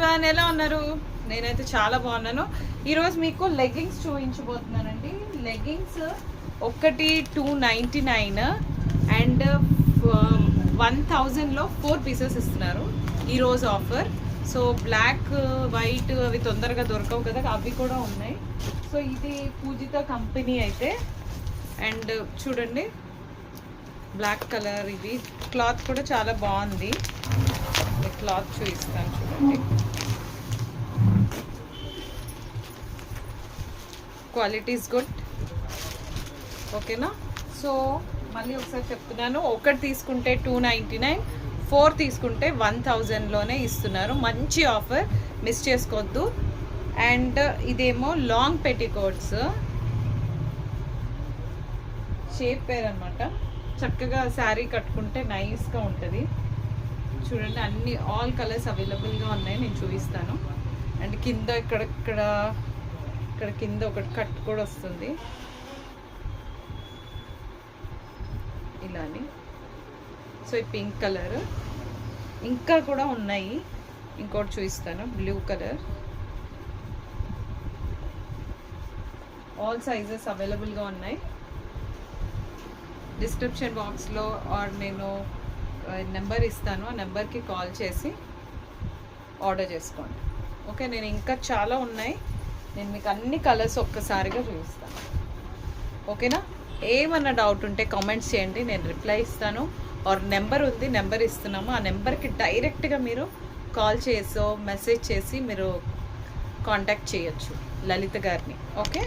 Everyone, ఎలా ఉన్నారు? నేనైతే చాలా బాగున్నాను. ఈరోజు మీకు లెగ్గింగ్స్ చూపించబోతున్నానండి. లెగ్గింగ్స్ ఒకటి 299 అండ్ 1000లో 4 పీసెస్ ఇస్తున్నారు ఈరోజు ఆఫర్. సో బ్లాక్ వైట్ అవి తొందరగా దొరకవు కదా, అవి కూడా ఉన్నాయి. సో ఇది పూజిత కంపెనీ అయితే. అండ్ చూడండి, బ్లాక్ కలర్, ఇది క్లాత్ కూడా చాలా బాగుంది. క్లాత్ చూపిస్తాను చూడండి. క్వాలిటీ ఇస్ గుడ్, ఓకేనా? సో మళ్ళీ ఒకసారి చెప్తున్నాను, ఒకటి తీసుకుంటే 299, 4 తీసుకుంటే 1000లోనే ఇస్తున్నారు. మంచి ఆఫర్, మిస్ చేసుకోవద్దు. అండ్ ఇదేమో లాంగ్ పెట్టికోట్స్, షేప్ పేర్ అనమాట. చక్కగా శారీ కట్టుకుంటే నైస్గా ఉంటుంది. చూడండి, అన్ని ఆల్ కలర్స్ అవైలబుల్గా ఉన్నాయి, నేను చూపిస్తాను. అండ్ కింద ఇక్కడ కింద ఒకటి కట్ కూడా వస్తుంది ఇలాని. సో ఈ పింక్ కలర్, ఇంకా కూడా ఉన్నాయి. ఇంకోటి చూపిస్తాను, బ్లూ కలర్. ఆల్ సైజెస్ అవైలబుల్గా ఉన్నాయి. డిస్క్రిప్షన్ బాక్స్లో ఆర్ నేను నెంబర్ ఇస్తాను, ఆ నెంబర్కి కాల్ చేసి ఆర్డర్ చేసుకోండి. ఓకే, నేను ఇంకా చాలా ఉన్నాయి, నేను మీకు అన్ని కలర్స్ ఒక్కసారిగా చూపిస్తాను. ఓకేనా? ఏమన్నా డౌట్ ఉంటే కామెంట్స్ చేయండి, నేను రిప్లై ఇస్తాను. ఆర్ నెంబర్ ఉంది, నెంబర్ ఇస్తున్నాము, ఆ నెంబర్కి డైరెక్ట్గా మీరు కాల్ చేసో మెసేజ్ చేసి మీరు కాంటాక్ట్ చేయొచ్చు లలిత గారిని. ఓకే.